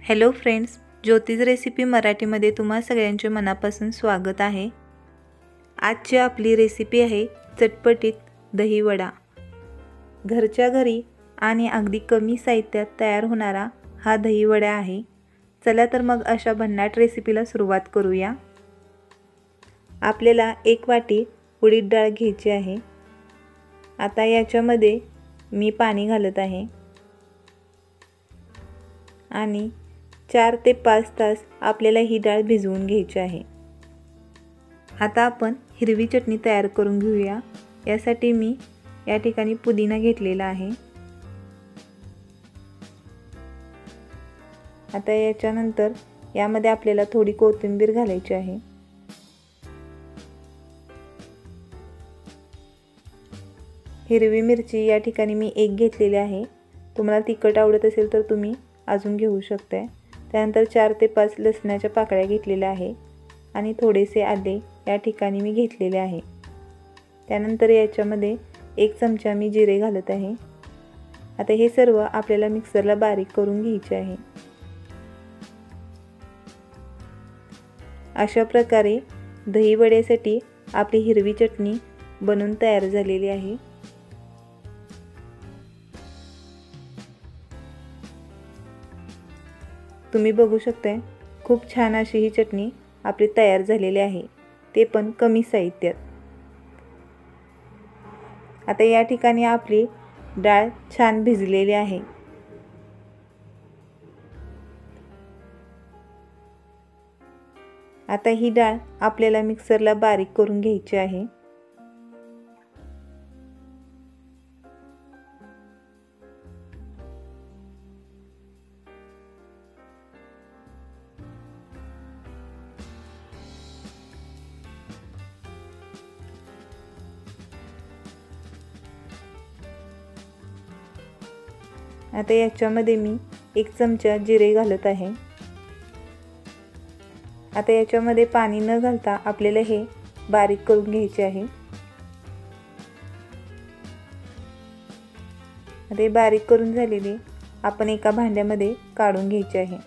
Hello friends, ज्योतिज recipe मराठीमध्ये तुम्हा सगळ्यांचे मनापासून स्वागत आहे। आजची आपली रेसिपी आहे चटपटीत दही वडा। घरच्या घरी आणि अगदी कमी साहित्यात तयार होणारा हा दही वडा आहे। चला तर मग अशा भन्नाट रेसिपीला सुरुवात करूया। आपल्याला 1 वाटी उडीद डाळ घ्यायची आहे। आता याच्यामध्ये मी पाणी घालत आहे आणि 4 ते 5 तास आपल्याला ही डाळ भिजवून घ्यायची आहे। आता आपण हिरवी चटणी तयार करून घेऊया। यासाठी मी या ठिकाणी पुदिना घेतलेला आहे। आता याच्यानंतर यामध्ये आपल्याला थोडी कोथिंबीर घालायची आहे। हिरवी मिरची या ठिकाणी मी 1 घेतलेली आहे। तुम्हाला तिखट आवडत असेल तर तुम्ही अजून घेऊ शकता। त्यानंतर 4 ते 5 लसणाच्या पाकळ्या घेतलेल्या आहे आणि थोडेसे आले या ठिकाणी मी घेतलेले आहे। त्यानंतर याच्यामध्ये 1 चमचा मी जिरे घालत आहे। आता हे सर्व आपल्याला मिक्सरला बारीक करून घ्यायचे आहे। अशा प्रकारे दही वड्यासाठी आपली हिरवी चटणी बनवून तयार झालेली आहे। तुम्ही बघू शकता खूप छान अशी ही चटणी आपली तयार झालेली आहे, ते पण कमी साहित्यात। आता या ठिकाणी आपली डाळ छान भिजलेली आहे। आता ही डाळ आपल्याला मिक्सरला बारीक करून घ्यायची आहे। आता याच्यामध्ये मी 1 चमचा जिरे घालत आहे। आता याच्यामध्ये पाणी न घालता आपल्याला हे बारीक करून घ्यायचे आहे। आता हे बारीक करून झालेले आपण एका भांड्यामध्ये काढून घ्यायचे आहे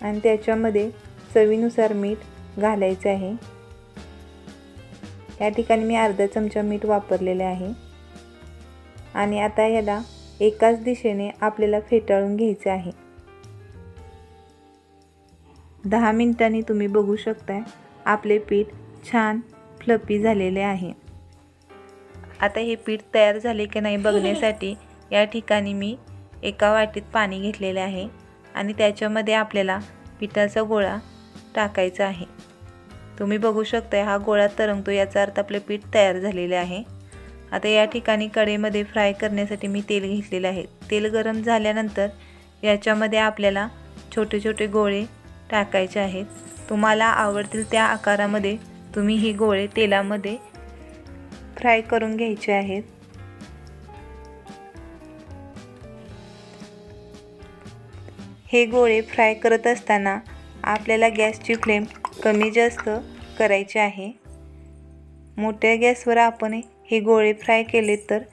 आणि त्याच्यामध्ये चवीनुसार मीठ घालायचे आहे। या ठिकाणी मी अर्धा चमचा मीठ वापरलेले आहे आणि आता याला एकाच दिशेने आपल्याला फेटाळून घ्यायचे आहे। 10 मिनिटांनी तुम्ही बघू शकता आपले पीठ छान फ्लफी झालेले आहे। आता हे पीठ तयार झाले की नाही बघण्यासाठी या ठिकाणी मी एका वाटीत पाणी घेतलेले आहे आणि त्याच्यामध्ये आपल्याला पिठाचा गोळा टाकायचा आहे। तुम्ही बघू शकता हा गोळा तरंगतो, याचा अर्थ आपले पीठ तयार झालेले आहे। आता या ठिकाणी कढईमध्ये फ्राय करण्यासाठी मी तेल घेतलेले आहे। तेल गरम झाल्यानंतर याच्यामध्ये आपल्याला छोटे छोटे गोळे टाकायचे आहेत। तुम्हाला आवडतील त्या आकारामध्ये तुम्ही ही गोळे तेलामध्ये फ्राय करून घ्यायचे आहेत। हे गोळे फ्राय करत असताना आपल्याला गॅसची फ्लेम कमी जास्त करायची आहे। मोठ्या गॅसवर आपण हे गोळे फ्राय केले तर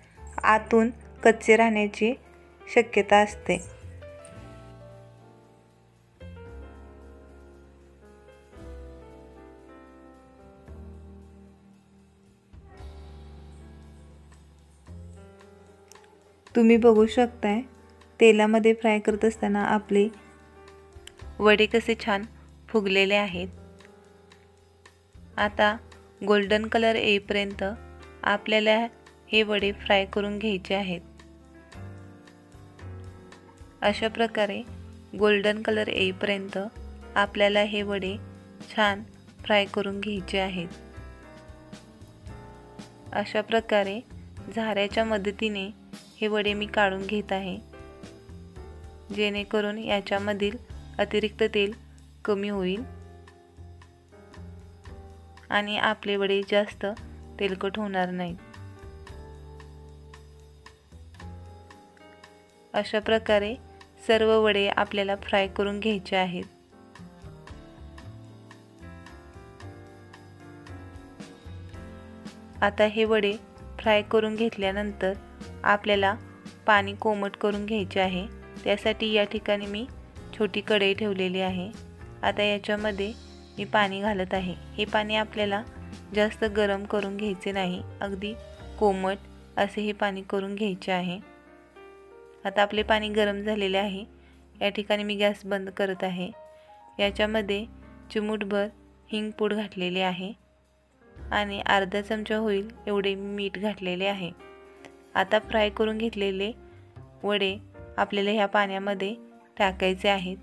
आतून कच्चे राहण्याची शक्यता असते। तुम्ही बघू शकताय तेलामध्ये फ्राय करत असताना आपले वडे कसे छान फुगलेले आहेत। आता गोल्डन कलर येईपर्यंत आपल्याला हे वडे फ्राय करून घ्यायचे आहेत। अशा प्रकारे गोल्डन कलर येईपर्यंत आपल्याला हे वडे छान फ्राय करून घ्यायचे आहेत। अशा प्रकारे झाऱ्याच्या मदतीने हे वडे मी काढून घेत आहे, जेणेकरून याच्यामधील अतिरिक्त तेल कमी होईल आणि आपले वडे जास्त तेलकट होणार नाहीत। अशा प्रकारे सर्व वडे आपल्याला फ्राय करून घ्यायचे आहेत। आता हे वडे फ्राय करून घेतल्यानंतर आपल्याला पाणी कोमट करून घ्यायचे आहे। त्यासाठी या ठिकाणी मी छोटी कढई ठेवलेली आहे. आता याच्यामध्ये मी पाणी घालत आहे. हे पाणी आपल्याला जास्त गरम करून घ्यायचे नाही, अगदी कोमट असे हे पाणी करून घ्यायचे आहे. आता आपले पाणी गरम झालेले आहे. या ठिकाणी मी गॅस बंद करत आहे. याच्यामध्ये चिमूटभर हिंग पूड घातलेली आहे आणि अर्धा चमचा होईल एवढे मीठ घातलेले आहे. आता फ्राय करून घेतलेले वडे आपल्याला ह्या पाण्यामध्ये टाकायचे आहेत.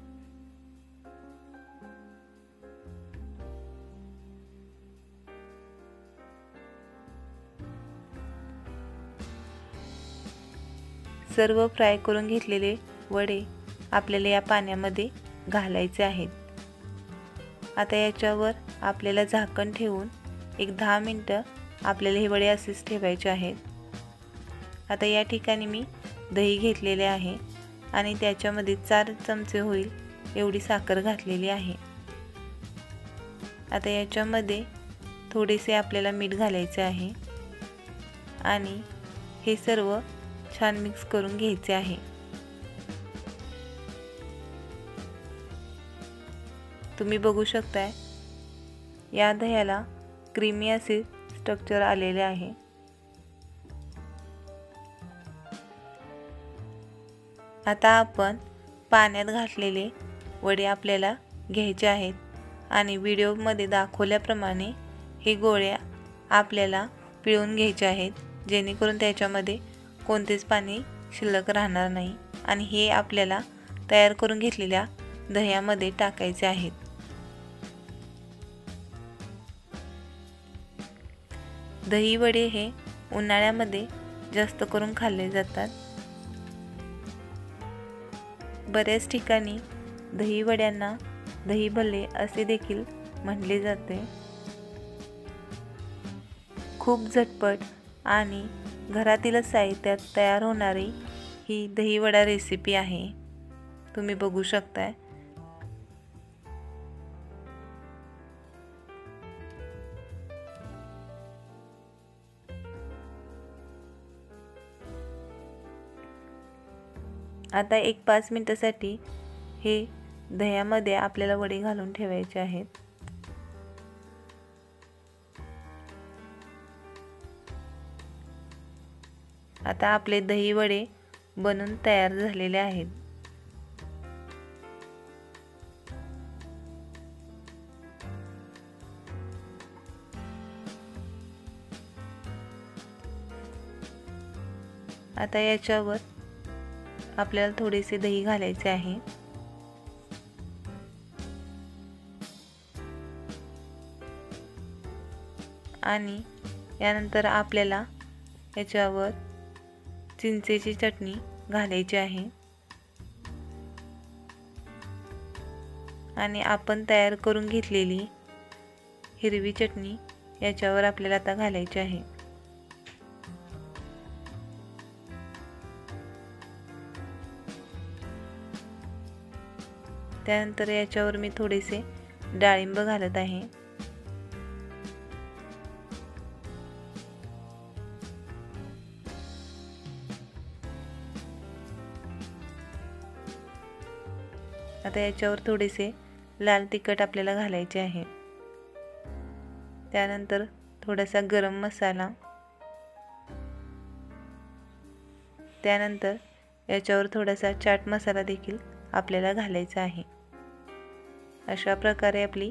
सर्व फ्राय करून घेतलेले वडे आपल्याला या पाण्यामध्ये घालायचे आहेत. आता याच्यावर आपल्याला झाकण ठेवून एक 10 मिनिटं आपल्याला हे वडे असेच ठेवायचे आहेत. आता या ठिकाणी मी दही घेतलेले आहे आणि त्याच्यामध्ये 4 चमचे होईल एवढी साखर घातलेली आहे. आता याच्यामध्ये थोडेसे आपल्याला मीठ घालायचे आहे आणि हे सर्व छान मिक्स करून घ्यायचे आहे. तुम्ही बघू शकताय या दह्याला क्रीमी असे स्ट्रक्चर आलेले आहे. आता आपण पाण्यात घातलेले वडे आपल्याला घ्यायचे आहेत आणि व्हिडिओमध्ये दाखवल्याप्रमाणे हे गोळे आपल्याला पिळून घ्यायचे आहेत, जेणेकरून त्याच्यामध्ये कोणतेच पाणी शिल्लक राहणार नाही आणि हे आपल्याला तयार करून घेतलेल्या दह्यामध्ये टाकायचे आहेत. दही वडे हे उन्हाळ्यामध्ये जास्त करून खाल्ले जातात. बऱ्याच ठिकाणी दही वड्यांना दही भल्ले असे देखील म्हटले जाते. खूप झटपट आणि घरातीलच साहित्यात तयार होणारी ही दही वडा रेसिपी आहे. तुम्ही बघू शकताय. आता एक 5 मिनिटासाठी हे दह्यामध्ये आपल्याला वडे घालून ठेवायचे आहेत. आता आपले दही वडे बनून तयार झालेले आहेत. आता याच्यावर आपल्याला थोडेसे दही घालायचे आहे आणि यानंतर आपल्याला याच्यावर चिंचेची चटणी घालायची आहे आणि आपण तयार करून घेतलेली हिरवी चटणी याच्यावर आपल्याला आता घालायची आहे. त्यानंतर याच्यावर मी थोडेसे डाळिंब घालत आहे. आता याच्यावर थोडेसे लाल तिखट आपल्याला घालायचे आहे. त्यानंतर थोडासा गरम मसाला, त्यानंतर याच्यावर थोडासा चाट मसाला देखील आपल्याला घालायचा आहे. अशा प्रकारे आपली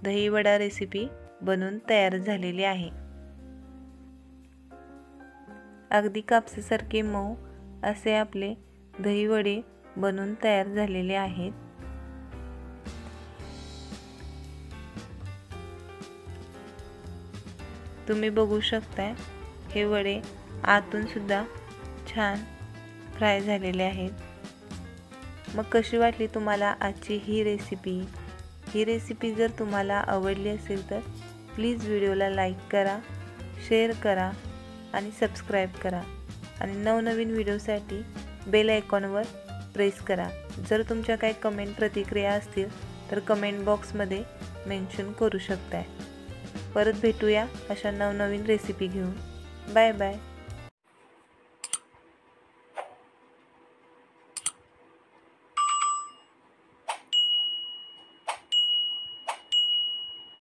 दही वडा रेसिपी बनून तयार झालेली आहे. अगदी कापसासारखे मऊ असे आपले दही वडे बनून तयार झालेले आहेत. तुम्ही बघू शकताय हे वडे आतून सुद्धा छान फ्राय झालेले आहेत. मग कशी वाटली तुम्हाला आजची ही रेसिपी? ही रेसिपी जर तुम्हाला आवडली असेल तर प्लीज व्हिडिओला लाईक करा, शेअर करा आणि सबस्क्राईब करा आणि नवनवीन व्हिडिओसाठी बेल आयकॉनवर प्रेस करा. जर तुमच्या काही कमेंट प्रतिक्रिया असतील तर कमेंट बॉक्समध्ये मेन्शन करू शकताय. परत भेटूया अशा नवनवीन रेसिपी घेऊन. Bye bye.